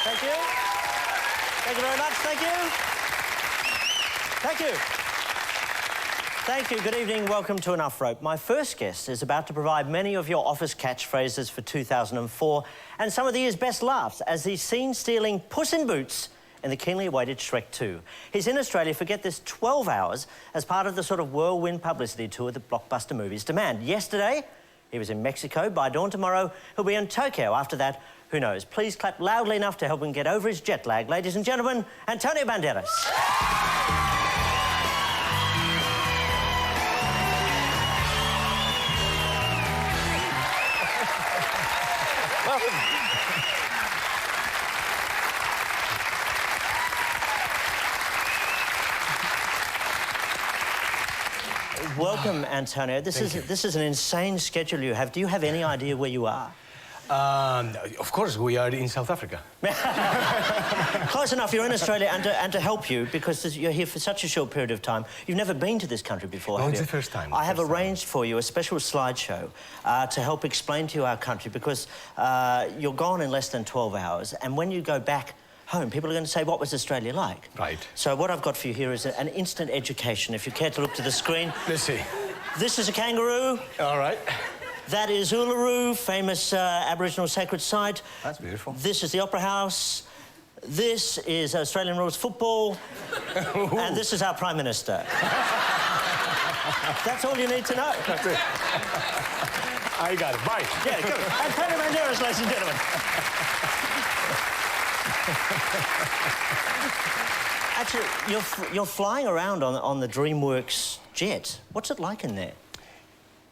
Thank you. Thank you very much. Thank you. Thank you. Thank you. Good evening. Welcome to Enough Rope. My first guest is about to provide many of your office catchphrases for 2004 and some of the year's best laughs as he's seen stealing Puss in Boots in the keenly awaited Shrek 2. He's in Australia for, get this, 12 hours as part of the sort of whirlwind publicity tour that blockbuster movies demand. Yesterday, he was in Mexico. By dawn tomorrow, he'll be in Tokyo. After that, who knows? Please clap loudly enough to help him get over his jet lag. Ladies and gentlemen, Antonio Banderas. Welcome. Welcome, Antonio. This is an insane schedule you have. Do you have any idea where you are? Of course, we are in South Africa. Close enough. You're in Australia, and to help you, because you're here for such a short period of time, you've never been to this country before, No, have it's you? the first time. I have arranged for you a special slideshow to help explain to you our country, because you're gone in less than 12 hours, and when you go back home, people are going to say, what was Australia like? Right. So what I've got for you here is an instant education. If you care to look to the screen. Let's see. This is a kangaroo. All right. That is Uluru, famous Aboriginal sacred site. That's beautiful. This is the Opera House. This is Australian rules football. And this is our Prime Minister. That's all you need to know. That's it. I got it. Bye. Yeah, good. Antonio Banderas, ladies and gentlemen. Actually, you're flying around on the DreamWorks jet. What's it like in there?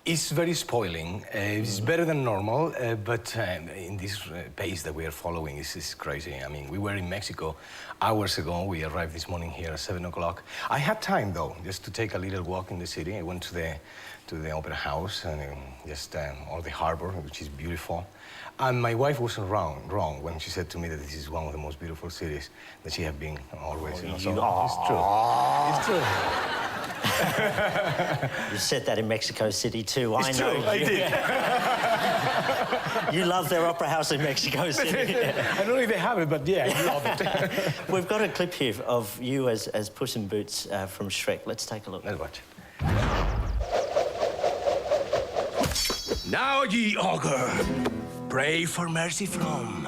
It's very spoiling. It's better than normal, but in this pace that we are following, is crazy. I mean, we were in Mexico hours ago. We arrived this morning here at 7 o'clock. I had time, though, just to take a little walk in the city. I went to the Opera House and or the harbor, which is beautiful. And my wife wasn't wrong when she said to me that this is one of the most beautiful cities that she has been always. So it's true. It's true. You said that in Mexico City too. It's true, I did. You love their opera house in Mexico City. I don't know if they have it, but yeah, I love it. We've got a clip here of you as Puss in Boots from Shrek. Let's take a look. Let's watch. Now, ye augur, pray for mercy from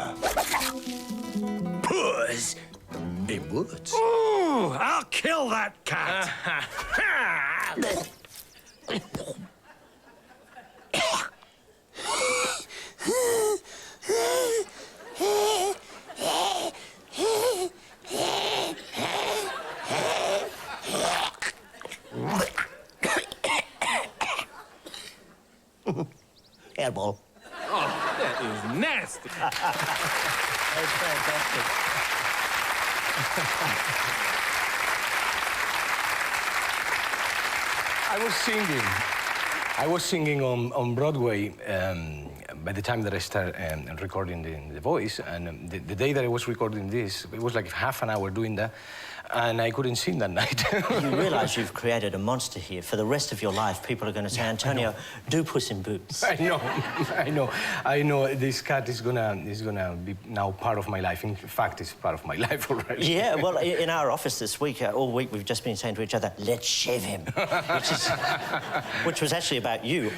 Puss in Boots. Ooh, I'll kill that cat. Airball. Oh, that is nasty. That's fantastic. I was singing on Broadway by the time that I started recording the voice, and the day that I was recording this, it was like half an hour doing that, and I couldn't sing that night. You realise you've created a monster here. For the rest of your life, people are going to say, Antonio, do Puss in Boots. I know. This cat is gonna be now part of my life. In fact, it's part of my life already. Yeah, well, in our office this week, all week, we've just been saying to each other, let's shave him, which was actually about you.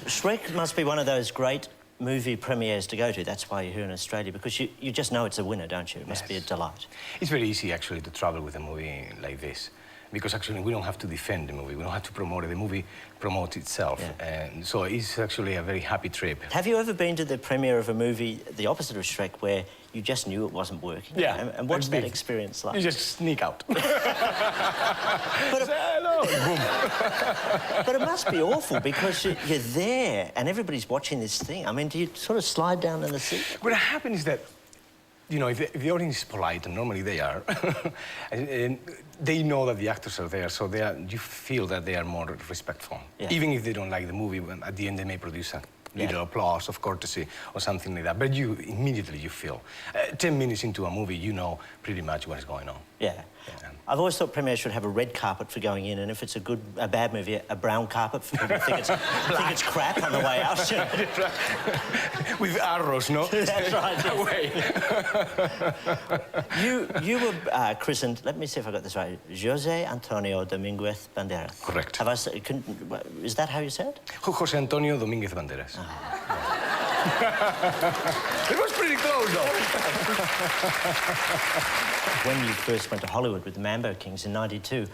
Shrek must be one of those great movie premieres to go to. That's why you're here in Australia, because you just know it's a winner, don't you? It must be a delight. It's very easy, actually, to travel with a movie like this, because actually we don't have to defend the movie. We don't have to promote it. The movie promotes itself. Yeah. And so it's actually a very happy trip. Have you ever been to the premiere of a movie, the opposite of Shrek, where you just knew it wasn't working? Yeah. And what's that experience like? You just sneak out. But it must be awful, because you're there and everybody's watching this thing. I mean, do you sort of slide down in the seat? What happens is that, you know, if the audience is polite, and normally they are, and they know that the actors are there, so you feel that they are more respectful. Yeah. Even if they don't like the movie, at the end they may produce a little applause of courtesy or something like that. But you immediately you feel 10 minutes into a movie, you know pretty much what is going on. Yeah. I've always thought premieres should have a red carpet for going in, and if it's a bad movie, a brown carpet for people who think it's crap on the way out. You know? With arrows, no? That's right. Away. You were christened, let me see if I got this right, José Antonio Domínguez Banderas. Correct. Have I, is that how you said it? José Antonio Domínguez Banderas. It was pretty close, though. When you first went to Hollywood with the Mambo Kings in '92,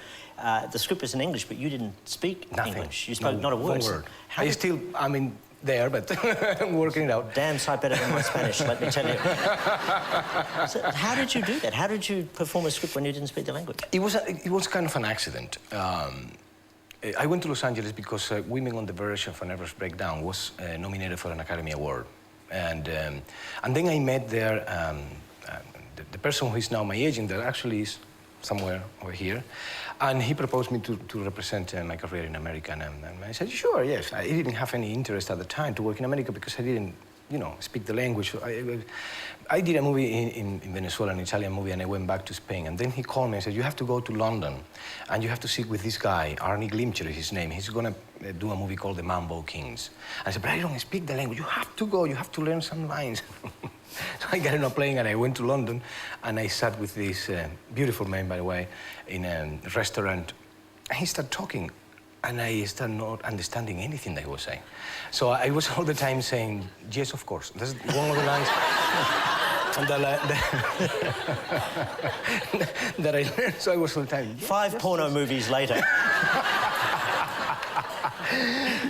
the script was in English, but you didn't speak English. You spoke not a word. One word. I'm there, but I'm working it out. Damn sight better than my Spanish, let me tell you. So how did you do that? How did you perform a script when you didn't speak the language? It was kind of an accident. I went to Los Angeles because Women on the Verge of a Nervous Breakdown was nominated for an Academy Award. And then I met there the person who is now my agent, that actually is somewhere over here. And he proposed me to represent my career in America. And I said, sure, yes. I didn't have any interest at the time to work in America because I didn't, speak the language. I did a movie in Venezuela, an Italian movie, and I went back to Spain. And then he called me and said, you have to go to London, and you have to sit with this guy, Arnie Glimcher is his name. He's going to do a movie called The Mambo Kings. I said, but I don't speak the language. You have to go. You have to learn some lines. So I got on a plane, and I went to London, and I sat with this beautiful man, by the way, in a restaurant. And he started talking, and I started not understanding anything that he was saying. So I was all the time saying, yes, of course. That's one of the lines that I learned. So I was all the time. Yes, 5 porno movies later.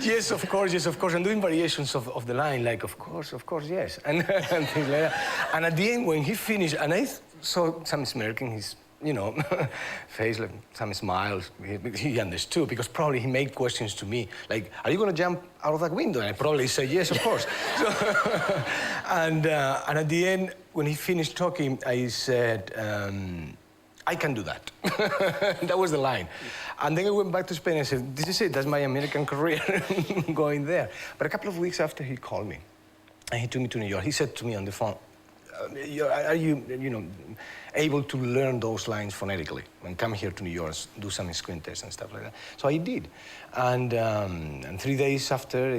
Yes, of course, yes, of course. And doing variations of the line, like, of course, yes. And things like that. And at the end, when he finished, and I saw some smirking, his face, like some smiles. He understood, because probably he made questions to me, like, are you going to jump out of that window? And I probably said, yes, of course. So, and at the end, when he finished talking, I said, I can do that. That was the line. And then I went back to Spain and I said, this is it, that's my American career, going there. But a couple of weeks after, he called me, and he took me to New York. He said to me on the phone, are you, able to learn those lines phonetically and come here to New York, do some screen tests and stuff like that? So I did. And 3 days after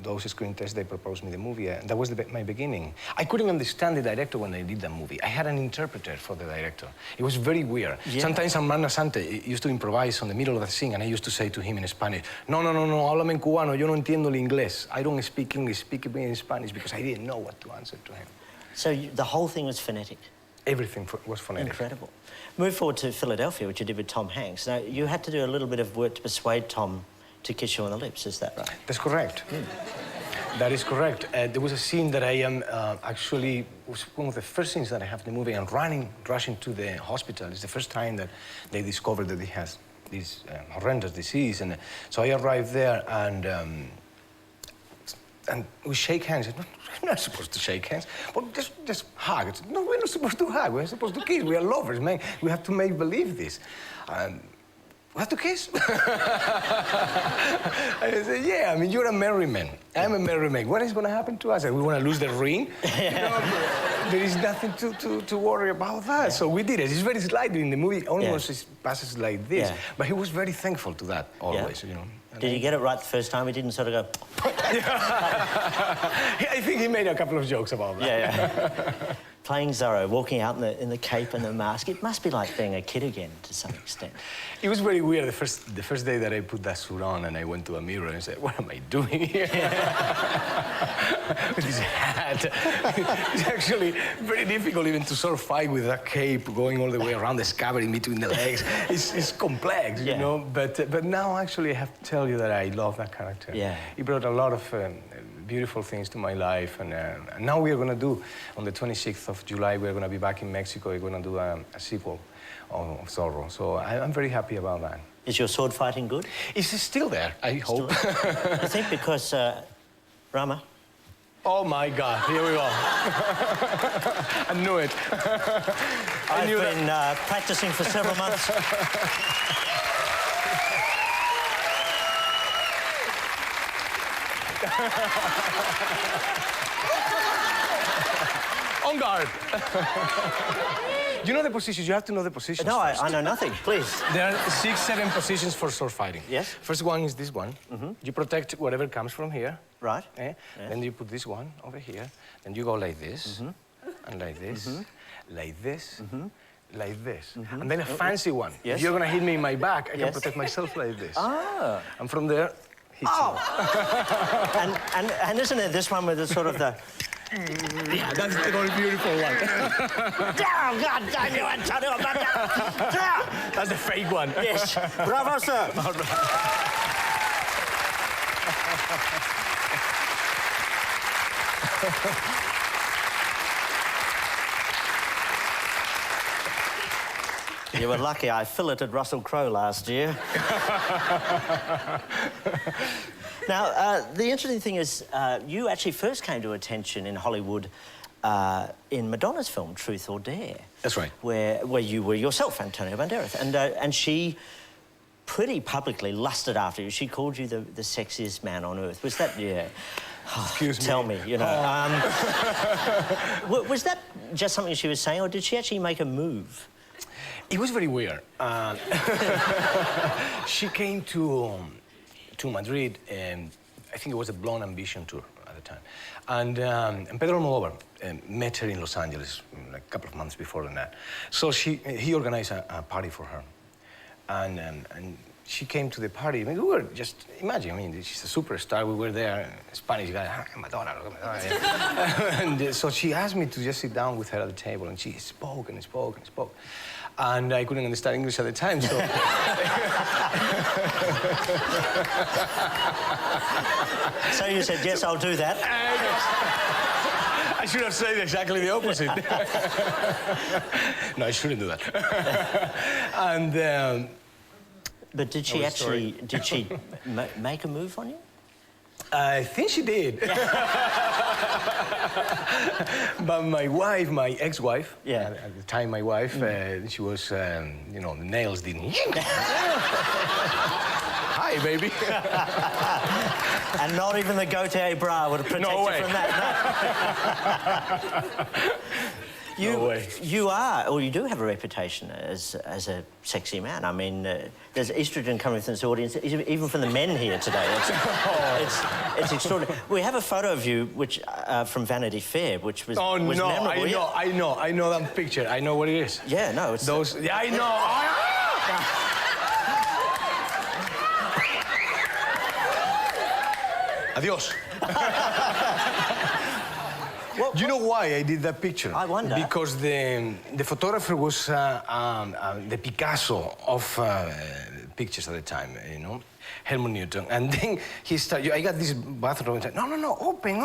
those screen tests, they proposed me the movie. And that was my beginning. I couldn't understand the director when I did that movie. I had an interpreter for the director. It was very weird. Yeah. Sometimes Armando Sante used to improvise on the middle of the scene, and I used to say to him in Spanish, no, háblame en cubano, yo no entiendo el inglés. I don't speak English, speak me in Spanish, because I didn't know what to answer to him. So the whole thing was phonetic? Everything was phonetic. Incredible. Move forward to Philadelphia, which you did with Tom Hanks. Now, you had to do a little bit of work to persuade Tom to kiss you on the lips, is that right? That's correct. That is correct. There was a scene that I am actually, was one of the first scenes that I have in the movie. I'm rushing to the hospital. It's the first time that they discovered that he has this horrendous disease. And so I arrived there, and we shake hands. We're not supposed to shake hands. Well, just hug. No, we're not supposed to hug. We're supposed to kiss. We are lovers, man. We have to make believe this. We have to kiss? I said, yeah, I mean, you're a merry man. I'm a merry man. What is going to happen to us? We want to lose the ring? There is nothing to worry about that. Yeah. So we did it. It's very slightly in the movie. Almost it passes like this. Yeah. But he was very thankful to that, always, Did he get it right the first time? He didn't sort of go... I think he made a couple of jokes about that. Yeah. Playing Zorro, walking out in the cape and the mask, it must be like being a kid again, to some extent. It was very weird. The first day that I put that suit on, and I went to a mirror and said, what am I doing here? With this hat. It's actually very difficult even to sort of fight with that cape going all the way around the scabbard in between the legs. It's complex, you know? But now, actually, I have to tell you that I love that character. Yeah. He brought a lot of beautiful things to my life, and now we are going to do, on the 26th of July, we're going to be back in Mexico. We're going to do a sequel of Zorro, so I'm very happy about that. Is your sword fighting good? It's still there, I hope. I think because, Rama? Oh my God, here we go. I knew it. I've been practicing for several months. On guard. You know the positions. You have to know the positions. No, first. I know nothing. Please. There are 6, 7 positions for sword fighting. Yes. First one is this one. You protect whatever comes from here. Right. Eh? Yes. Then you put this one over here. Then you go like this, and like this, like this, like this. And then a fancy one. Yes. If you're gonna hit me in my back, I can Yes. protect myself like this. Ah. And from there, hit And isn't it this one with the sort of the... Yeah, that's the most beautiful one. Oh, God damn you, Antonio! That's the fake one. Yes. Bravo, sir. You were lucky I filleted Russell Crowe last year. Now, the interesting thing is, you actually first came to attention in Hollywood in Madonna's film, Truth or Dare. That's right. Where you were yourself, Antonio Banderas. And she pretty publicly lusted after you. She called you the sexiest man on earth. Was that, yeah... Excuse me. Tell me, you know. Was that just something she was saying, or did she actually make a move? It was very weird. She came to Madrid, and I think it was a Blonde Ambition tour at the time. And Pedro Almodóvar met her in Los Angeles like a couple of months before that. So he organized a party for her. And she came to the party. I mean, we were just, imagine, I mean, she's a superstar. We were there, Spanish guy, Madonna. And so she asked me to just sit down with her at the table, and she spoke and spoke and spoke. And I couldn't understand English at the time, so... So you said, yes, I'll do that. I should have said exactly the opposite. No, I shouldn't do that. And... But did she actually, did she make a move on you? I think she did. But my wife, my ex-wife, at the time my wife, she was, you know, the nails didn't... Hi, baby. And not even the Gautier bra would have protected you from that. No. No way. You are, or you do have a reputation as a sexy man. I mean, there's estrogen coming from this audience, even from the men here today. It's extraordinary. We have a photo of you, which from Vanity Fair, which was memorable. I know that picture. I know what it is. Yeah, no, it's those. Yeah, I know. Adios. You know why I did that picture? I wonder. Because the photographer was the Picasso of pictures at the time, you know, Helmut Newton. And then he started, I got this bathrobe and said, no, open.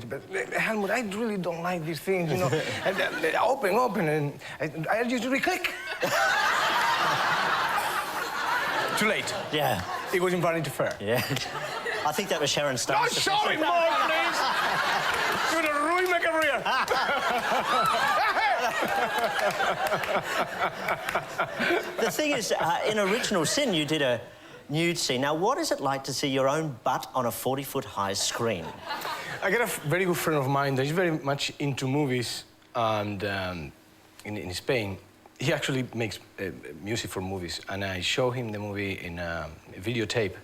But, Helmut, I really don't like these things, you know. And, open, and I just re-click. Too late. Yeah. It was in Vanity Fair. Yeah. I think that was Sharon Stone. No, sorry, Mark, please. You're gonna ruin my career. The thing is, in Original Sin, you did a nude scene. Now, what is it like to see your own butt on a 40-foot-high screen? I got a very good friend of mine that is very much into movies, and in Spain, he actually makes music for movies, and I show him the movie in a videotape.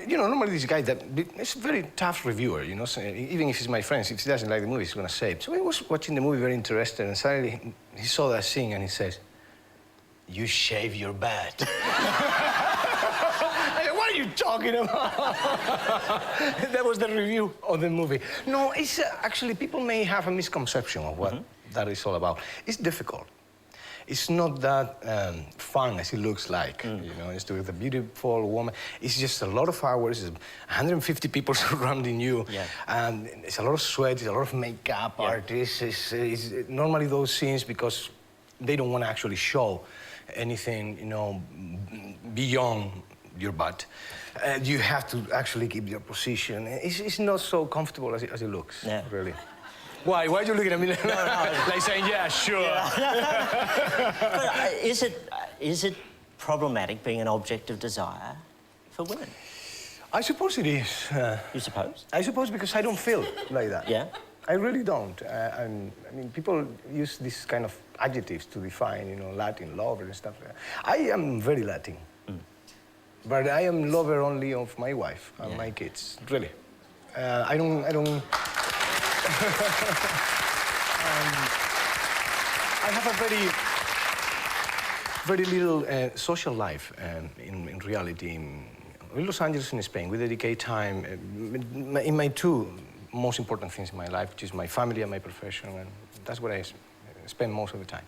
You know, normally this guy is a very tough reviewer, you know, so even if he's my friend, if he doesn't like the movie, he's gonna say it. So he was watching the movie very interested, and suddenly he saw that scene and he says, "You shave your butt." I said, what are you talking about? That was the review of the movie. No, it's actually, people may have a misconception of what that is all about. It's difficult. It's not that fun as it looks like, you know, it's with a beautiful woman. It's just a lot of hours, it's 150 people surrounding you, and it's a lot of sweat, it's a lot of makeup artists. It's normally those scenes, because they don't want to actually show anything, you know, beyond your butt. You have to actually keep your position. It's not so comfortable as it looks, really. Why? Why are you looking at me like saying, yeah, sure? Yeah. But, is it problematic being an object of desire for women? I suppose it is. You suppose? I suppose because I don't feel like that. Yeah? I really don't. I mean, people use these kind of adjectives to define, you know, Latin lover and stuff like that. I am very Latin. But I am lover only of my wife and my kids, really. I don't... I have a very little social life in reality. In Los Angeles, in Spain, we dedicate time in my two most important things in my life, which is my family and my profession, and that's what I spend most of the time.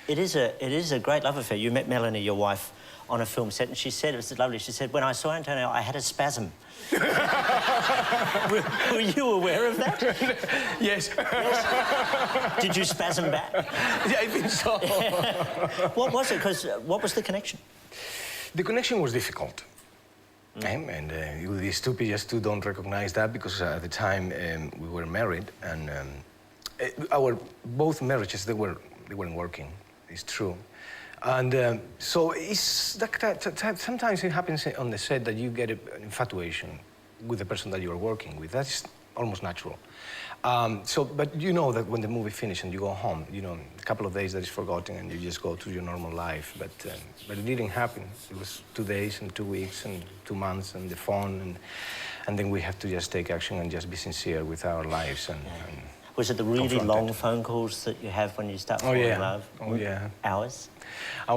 It is a great love affair. You met Melanie, your wife, on a film set, and she said, it was lovely, she said, when I saw Antonio, I had a spasm. were you aware of that? Yes. Yes. Did you spasm back? Yeah, I think so. What was it? Because what was the connection? The connection was difficult. And it would be stupid just to don't recognize that, because at the time we were married, and our both marriages, they weren't working. It's true. And so it's that sometimes it happens on the set that you get an infatuation with the person that you're working with. That's almost natural. But you know that when the movie finishes and you go home, you know, a couple of days that is forgotten and you just go to your normal life. But it didn't happen. It was 2 days and 2 weeks and 2 months and the phone, and then we have to just take action and just be sincere with our lives. And was it the really long phone calls that you have when you start falling in love? Oh, yeah. Hours?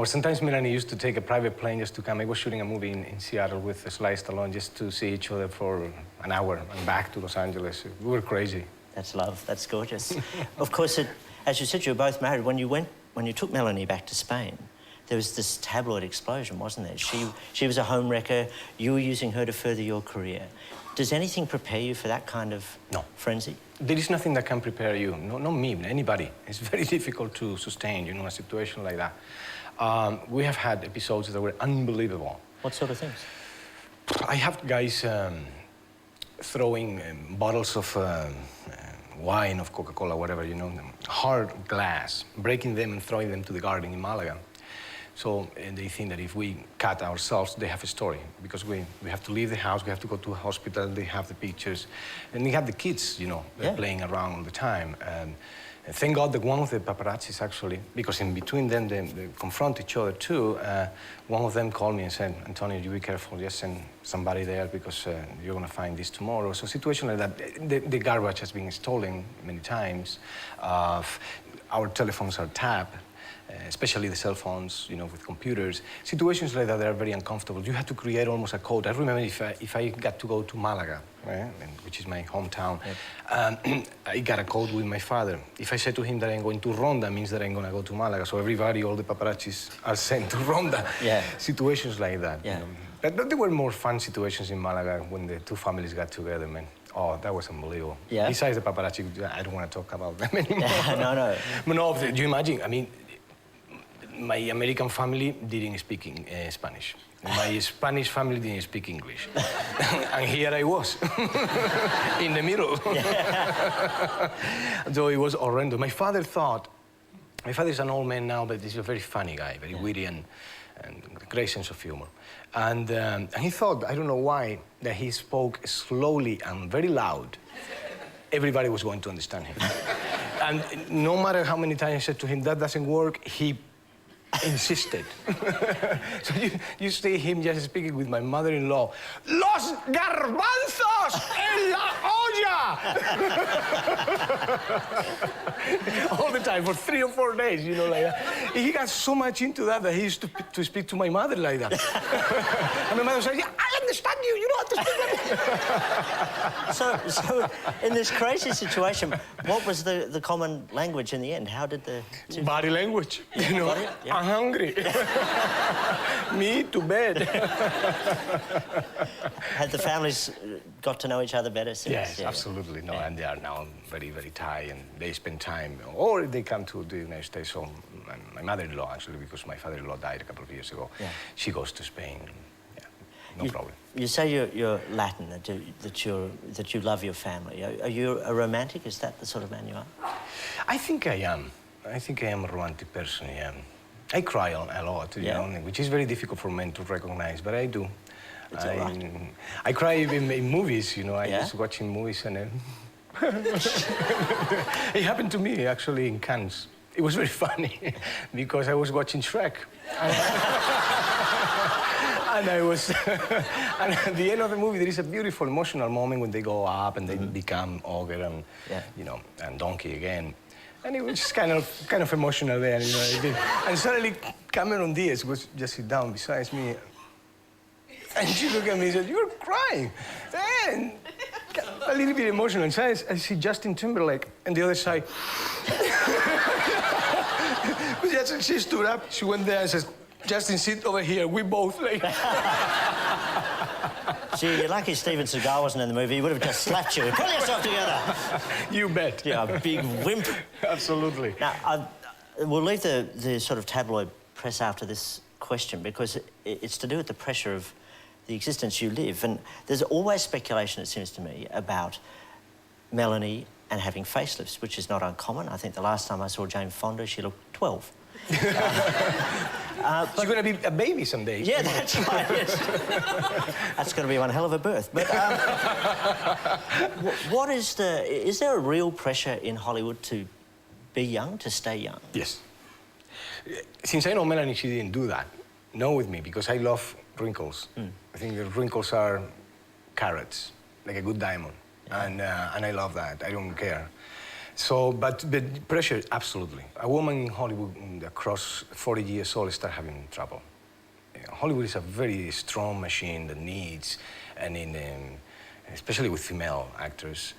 Sometimes Melanie used to take a private plane just to come. I was shooting a movie in Seattle with Sly Stallone just to see each other for an hour and back to Los Angeles. We were crazy. That's love. That's gorgeous. Of course, as you said, you were both married. When you took Melanie back to Spain, there was this tabloid explosion, wasn't there? She was a homewrecker. You were using her to further your career. Does anything prepare you for that kind of frenzy? There is nothing that can prepare you. No, not me, anybody. It's very difficult to sustain, you know, a situation like that. We have had episodes that were unbelievable. What sort of things? I have guys throwing bottles of wine, of Coca-Cola, whatever, you know, hard glass, breaking them and throwing them to the garden in Malaga. So they think that if we cut ourselves, they have a story, because we have to leave the house, we have to go to a hospital, they have the pictures, and they have the kids, you know, playing around all the time. And thank God that one of the paparazzis actually, because in between them they confront each other too, one of them called me and said, Antonio, you be careful, just send somebody there because you're going to find this tomorrow. So a situation like that, the garbage has been stolen many times, our telephones are tapped, especially the cell phones, you know, with computers. Situations like that are very uncomfortable. You have to create almost a code. I remember if I got to go to Malaga, which is my hometown, I got a code with my father. If I said to him that I'm going to Ronda, it means that I'm going to go to Malaga. So everybody, all the paparazzis are sent to Ronda. Yeah. Situations like that. Yeah. You know. But there were more fun situations in Malaga when the two families got together, man. Oh, that was unbelievable. Yeah. Besides the paparazzi, I don't want to talk about them anymore. No. No, do you imagine? I mean, my American family didn't speak Spanish. My Spanish family didn't speak English. And here I was, in the middle. So it was horrendous. My father is an old man now, but he's a very funny guy, very witty and great sense of humor. And he thought, I don't know why, that he spoke slowly and very loud. Everybody was going to understand him. And no matter how many times I said to him, that doesn't work, he insisted. So you see him just speaking with my mother-in-law. Los garbanzos en la olla! All the time, for 3 or 4 days, you know, like that. He got so much into that he used to speak to my mother like that. And my mother said, yeah, I understand you, you don't have to speak. So in this crazy situation, what was the common language in the end? How did the two... Body language, you know. Yeah. I'm hungry. Me to bed. Had the families got to know each other better since? Yes, absolutely. No, and they are now very, very tight, and they spend time, or they come to the United States. So my mother-in-law, actually, because my father-in-law died a couple of years ago, she goes to Spain. Yeah, no problem. You say you're Latin, that you love your family. Are you a romantic? Is that the sort of man you are? I think I am. I think I am a romantic person, yeah. I cry a lot, you know, which is very difficult for men to recognize, but I do. It's all right. I cry in movies, you know. I Yeah? was watching movies and then... It happened to me, actually, in Cannes. It was very funny, because I was watching Shrek. And I was... and at the end of the movie, there is a beautiful emotional moment when they go up and they become ogre and, you know, and donkey again. And it was just kind of emotional there, you know. And suddenly, Cameron Diaz was just sit down beside me. And she looked at me and said, "You're crying." And a little bit emotional. And so I see Justin Timberlake on the other side. But yes, she stood up, she went there and says, "Justin, sit over here." We both like... Gee, you're lucky Steven Seagal wasn't in the movie. He would have just slapped you. Pull yourself together. You bet. Yeah, a big wimp. Absolutely. Now, we'll leave the sort of tabloid press after this question, because it's to do with the pressure of the existence you live. And there's always speculation, it seems to me, about Melanie and having facelifts, which is not uncommon. I think the last time I saw Jane Fonda, she looked 12. She's going to be a baby someday. Yeah, that's right, yes. That's going to be one hell of a birth. But is there a real pressure in Hollywood to be young, to stay young? Yes. Since I know Melanie, she didn't do that. No, with me, because I love wrinkles. I think the wrinkles are carrots, like a good diamond. Yeah. And I love that. I don't care. So, but pressure, absolutely. A woman in Hollywood across 40 years old start having trouble. You know, Hollywood is a very strong machine that needs, and especially with female actors,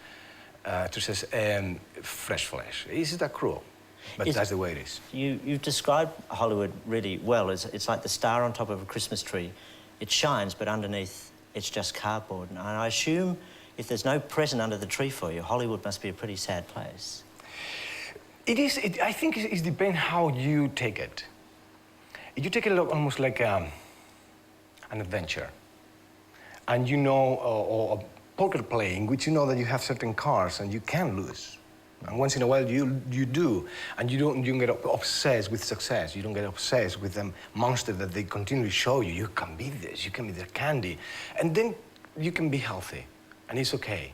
actresses, fresh flesh. Is that cruel? But that's the way it is. You've described Hollywood really well. It's like the star on top of a Christmas tree. It shines, but underneath it's just cardboard. And I assume if there's no present under the tree for you, Hollywood must be a pretty sad place. It is. I think it depends how you take it. You take it almost like an adventure. And you know, or a poker playing, which you know that you have certain cards and you can lose. And once in a while you do, and you don't get obsessed with success. You don't get obsessed with the monster that they continually show you. You can be this, you can be their candy. And then you can be healthy, and it's okay.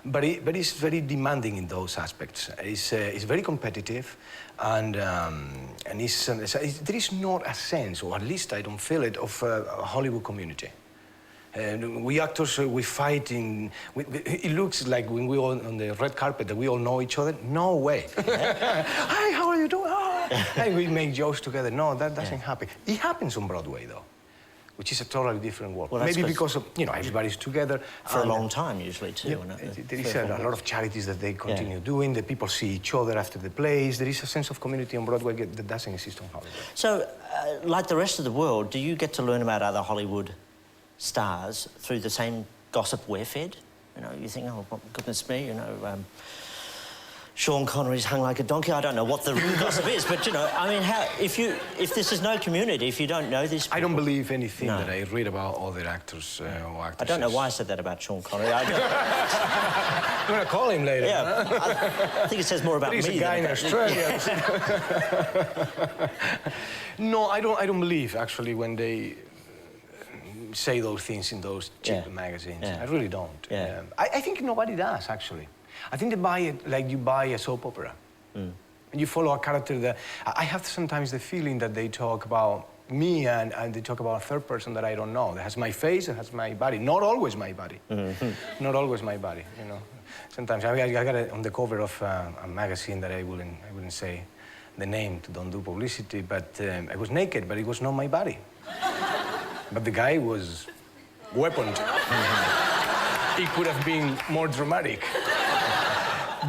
But it's very demanding in those aspects. It's very competitive, and there is not a sense, or at least I don't feel it, of a Hollywood community. We actors, we fight in... it looks like when we all on the red carpet that we all know each other. No way. Hi, how are you doing? Oh. And we make jokes together. No, that doesn't happen. It happens on Broadway, though, which is a totally different world. Well, maybe because of, you know, everybody's together. For a long time, usually, too. Yeah, there is a lot of charities that they continue doing. The people see each other after the plays. There is a sense of community on Broadway that doesn't exist on Hollywood. So, like the rest of the world, do you get to learn about other Hollywood stars through the same gossip we're fed? You know, you think, oh, goodness me, you know, Sean Connery's hung like a donkey. I don't know what the gossip is, but, you know, I mean, if this is no community, if you don't know these people... I don't believe anything that I read about other actors or actresses. I don't know why I said that about Sean Connery. I'm going to call him later. Yeah, I think it says more about me. He's a guy in Australia. No, I don't believe, actually, when they say those things in those cheap magazines. Yeah. I really don't. Yeah. I think nobody does, actually. I think they buy it like you buy a soap opera. And you follow a character that... I have sometimes the feeling that they talk about me and they talk about a third person that I don't know. That has my face and has my body. Not always my body. Not always my body, you know. Sometimes I got it on the cover of a magazine that I wouldn't say the name to don't do publicity, but I was naked, but it was not my body. But the guy was weaponed. It could have been more dramatic.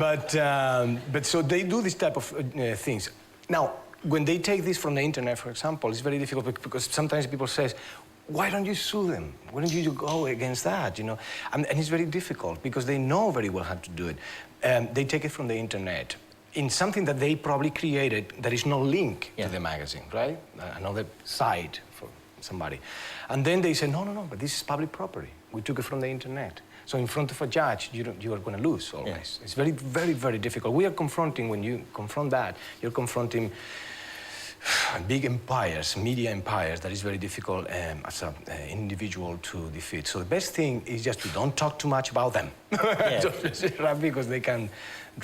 But so they do this type of things. Now, when they take this from the internet, for example, it's very difficult because sometimes people say, why don't you sue them? Why don't you go against that, you know? And it's very difficult because they know very well how to do it. They take it from the internet in something that they probably created that is no link to the magazine, right? Another site for somebody. And then they say, no, but this is public property. We took it from the internet. So in front of a judge, you are going to lose always. Yeah. It's very, very, very difficult. We are confronting, when you confront that, you're confronting big empires, media empires, that is very difficult as an individual to defeat. So the best thing is just to don't talk too much about them. Yeah. Because they can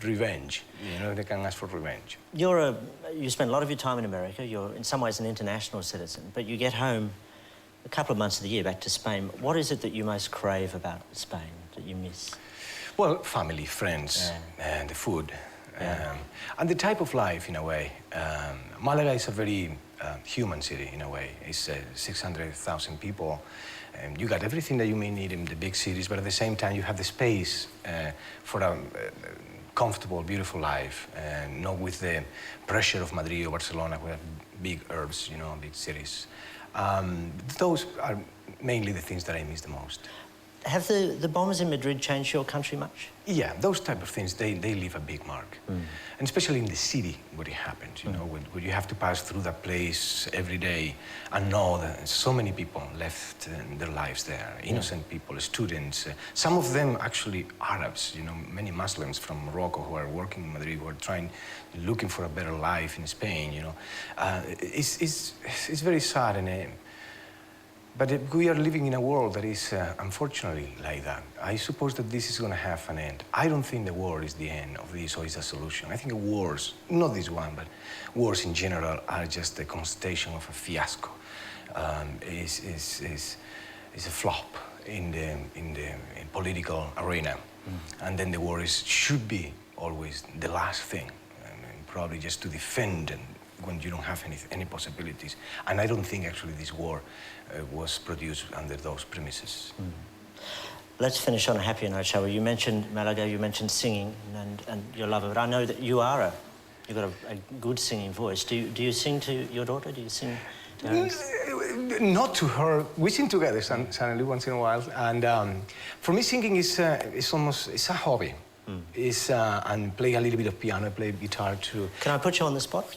revenge, you know, they can ask for revenge. You spend a lot of your time in America. You're in some ways an international citizen, but you get home a couple of months of the year back to Spain. What is it that you most crave about Spain, that you miss? Well, family, friends, and the food. And the type of life, in a way. Malaga is a very human city, in a way. It's 600,000 people. You got everything that you may need in the big cities, but at the same time, you have the space for a comfortable, beautiful life, not with the pressure of Madrid or Barcelona, who have big urbs, you know, big cities. Those are mainly the things that I miss the most. Have the bombers in Madrid changed your country much? Yeah, those type of things, they leave a big mark. And especially in the city where it happens, you know, where you have to pass through that place every day and know that so many people left their lives there, innocent people, students, some of them actually Arabs, you know, many Muslims from Morocco who are working in Madrid, who are looking for a better life in Spain, you know. It's very sad, but we are living in a world that is, unfortunately, like that. I suppose that this is going to have an end. I don't think the war is the end of this or is a solution. I think wars, not this one, but wars in general are just a constatation of a fiasco. Is a flop in the political arena. And then the war should be always the last thing, probably just to defend when you don't have any possibilities. And I don't think actually this war was produced under those premises. Let's finish on a happier note, shall we? You mentioned Malaga, you mentioned singing and your love of it. I know that you've got a good singing voice. Do you sing to your daughter? Do you sing to her? Not to her. We sing together suddenly once in a while. And for me, singing is it's a hobby. And play a little bit of piano, play guitar too. Can I put you on the spot?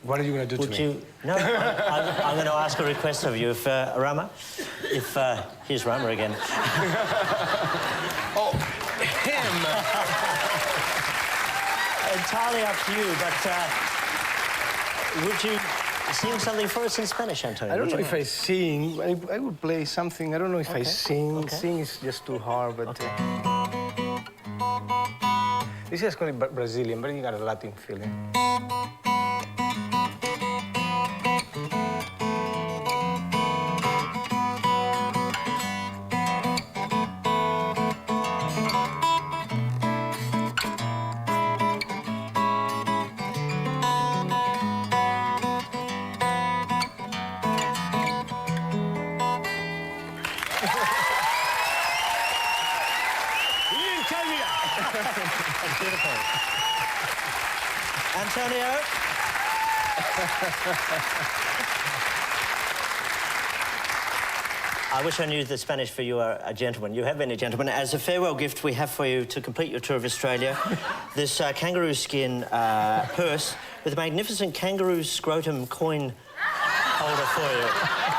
What are you going to do to me? No, I'm going to ask a request of you. If Rama, here's Rama again. Oh, him! Entirely up to you, but would you sing something for us in Spanish, Antonio? I don't know if I sing. I would play something. I don't know if I sing. Okay. Sing is just too hard, but... This is going to be Brazilian, but you got a Latin feeling. That's beautiful. Antonio. I wish I knew the Spanish for you are a gentleman. You have been a gentleman. As a farewell gift, we have for you, to complete your tour of Australia, this kangaroo skin purse with a magnificent kangaroo scrotum coin holder for you.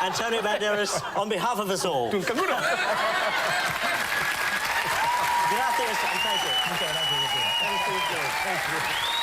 Antonio Banderas, on behalf of us all. Gracias, and thank you. Thank you.